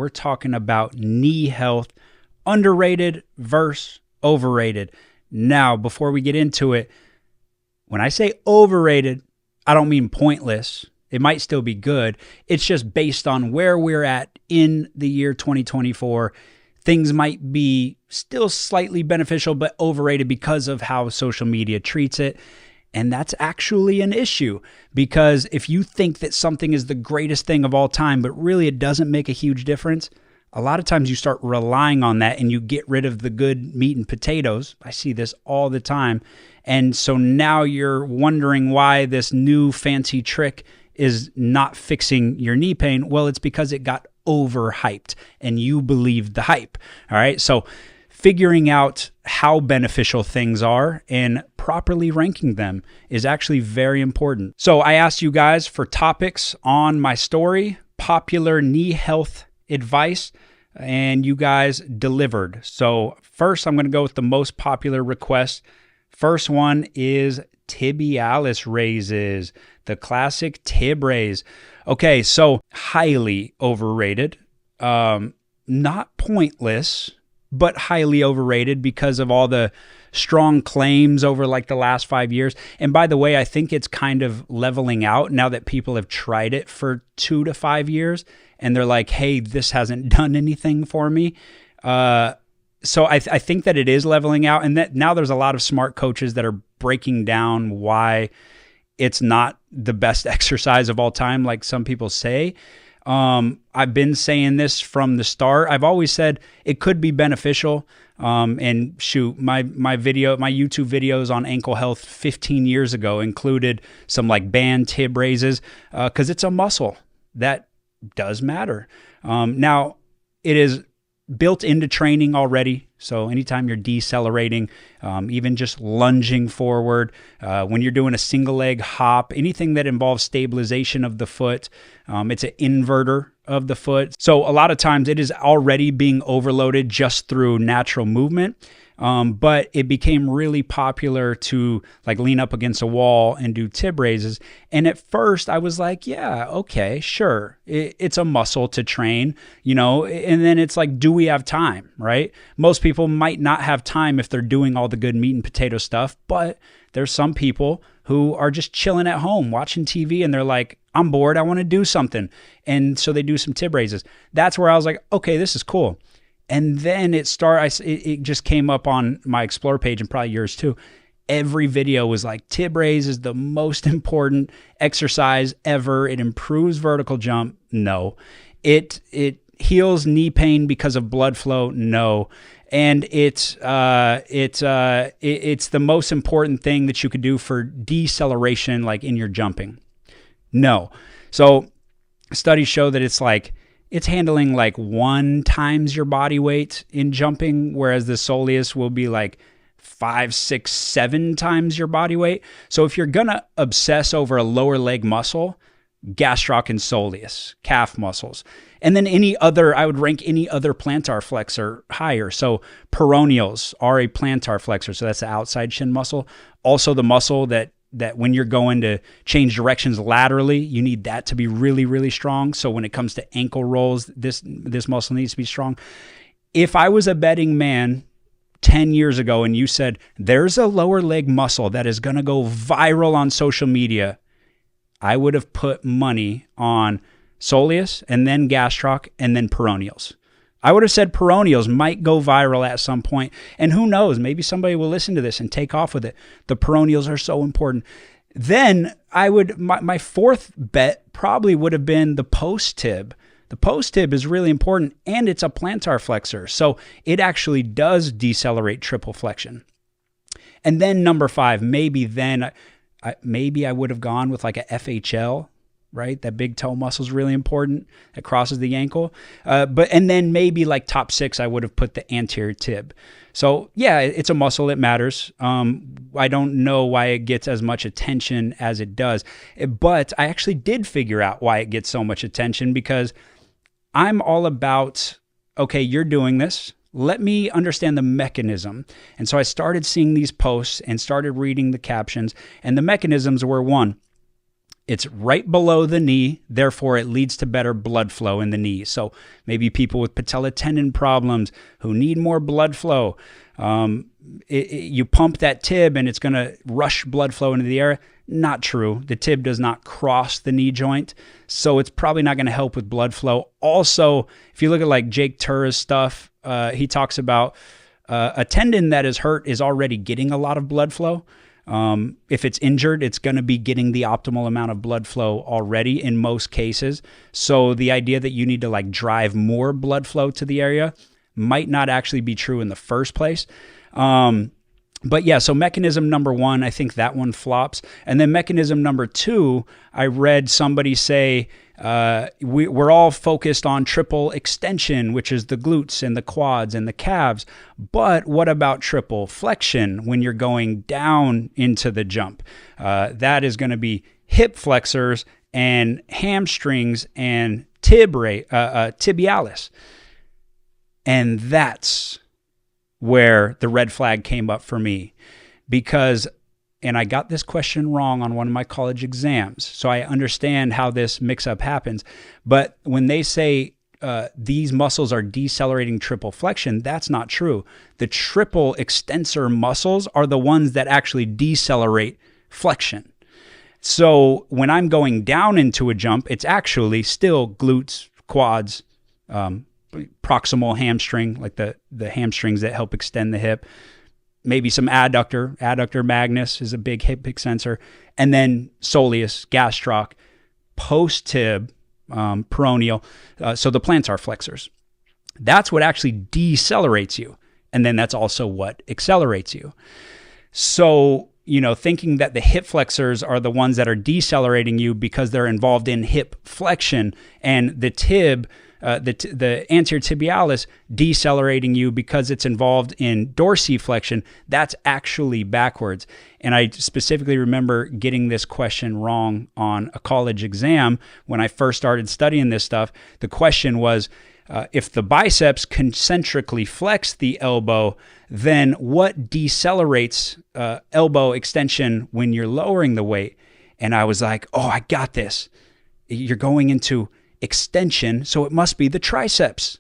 we're talking about knee health, underrated versus overrated. Now, before we get into it, when I say overrated, I don't mean pointless. It might still be good. It's just based on where we're at in the year 2024. Things might be still slightly beneficial, but overrated because of how social media treats it. And that's actually an issue, because if you think that something is the greatest thing of all time, but really it doesn't make a huge difference, a lot of times you start relying on that and you get rid of the good meat and potatoes. I see this all the time. And so now you're wondering why this new fancy trick is not fixing your knee pain. Well, it's because it got overhyped and you believed the hype. All right. So figuring out how beneficial things are and properly ranking them is actually very important. So I asked you guys for topics on my story, popular knee health advice, and you guys delivered. So first, I'm going to go with the most popular request. First one is tibialis raises, the classic tib raise. Okay, so highly overrated, not pointless, but highly overrated because of all the strong claims over like the last 5 years. And by the way, I think it's kind of leveling out now that people have tried it for 2 to 5 years and they're like, hey, this hasn't done anything for me. So I think that it is leveling out, and that now there's a lot of smart coaches that are breaking down why it's not the best exercise of all time, like some people say. I've been saying this from the start. I've always said it could be beneficial. And shoot, my YouTube videos on ankle health 15 years ago included some like band tib raises, because it's a muscle that does matter. Now it is built into training already. So anytime you're decelerating, even just lunging forward, when you're doing a single leg hop, anything that involves stabilization of the foot, it's an inverter of the foot. So a lot of times it is already being overloaded just through natural movement. But it became really popular to like lean up against a wall and do tib raises. And at first I was like, yeah, okay, sure. It's a muscle to train, and then it's like, do we have time, right? Most people might not have time if they're doing all the good meat and potato stuff, but there's some people who are just chilling at home watching TV and they're like, I'm bored, I want to do something. And so they do some tib raises. That's where I was like, okay, this is cool. And then it just came up on my Explore page, and probably yours too. Every video was like, tib raise is the most important exercise ever. It improves vertical jump. No. It heals knee pain because of blood flow. No. And it's the most important thing that you could do for deceleration, like in your jumping. No. So studies show that it's handling like 1 times your body weight in jumping, whereas the soleus will be like 5, 6, 7 times your body weight. So if you're going to obsess over a lower leg muscle, gastroc and soleus, calf muscles. And then I would rank any other plantar flexor higher. So peroneals are a plantar flexor. So that's the outside shin muscle. Also the muscle that when you're going to change directions laterally, you need that to be really, really strong. So when it comes to ankle rolls, this muscle needs to be strong. If I was a betting man 10 years ago and you said, there's a lower leg muscle that is going to go viral on social media, I would have put money on soleus and then gastroc and then peroneals. I would have said peroneals might go viral at some point. And who knows, maybe somebody will listen to this and take off with it. The peroneals are so important. Then my fourth bet probably would have been the post tib. The post tib is really important, and it's a plantar flexor. So it actually does decelerate triple flexion. And then number 5, maybe I would have gone with like a FHL, right? That big toe muscle is really important. That crosses the ankle. And then maybe like top 6, I would have put the anterior tib. So yeah, it's a muscle. It matters. I don't know why it gets as much attention as it does, but I actually did figure out why it gets so much attention, because I'm all about, okay, you're doing this. Let me understand the mechanism. And so I started seeing these posts and started reading the captions, and the mechanisms were, 1, It's right below the knee, therefore it leads to better blood flow in the knee. So maybe people with patella tendon problems who need more blood flow, you pump that tib and it's going to rush blood flow into the area. Not true. The tib does not cross the knee joint, so it's probably not going to help with blood flow. Also, if you look at like Jake Tura's stuff, he talks about a tendon that is hurt is already getting a lot of blood flow. If it's injured, it's going to be getting the optimal amount of blood flow already in most cases. So the idea that you need to like drive more blood flow to the area might not actually be true in the first place. But yeah, so mechanism number one, I think that one flops. And then mechanism number two, I read somebody say, we're all focused on triple extension, which is the glutes and the quads and the calves. But what about triple flexion when you're going down into the jump? That is going to be hip flexors and hamstrings and tibialis. And that's where the red flag came up for me, because, and I got this question wrong on one of my college exams, so I understand how this mix-up happens. But when they say these muscles are decelerating triple flexion, that's not true. The triple extensor muscles are the ones that actually decelerate flexion. So when I'm going down into a jump, it's actually still glutes, quads, proximal hamstring, like the hamstrings that help extend the hip, maybe some adductor magnus is a big hip extensor, and then soleus, gastroc, post-tib, peroneal. So the plantar flexors. That's what actually decelerates you. And then that's also what accelerates you. So, thinking that the hip flexors are the ones that are decelerating you because they're involved in hip flexion, and the tib, the anterior tibialis decelerating you because it's involved in dorsiflexion, that's actually backwards. And I specifically remember getting this question wrong on a college exam when I first started studying this stuff. The question was, if the biceps concentrically flex the elbow, then what decelerates elbow extension when you're lowering the weight? And I was like, oh, I got this. You're going into extension, so it must be the triceps.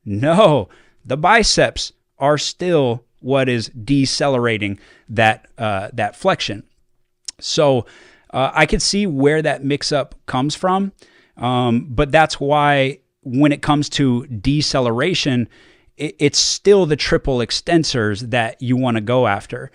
No, the biceps are still what is decelerating that flexion. So I could see where that mix-up comes from, but that's why when it comes to deceleration, it's still the triple extensors that you want to go after.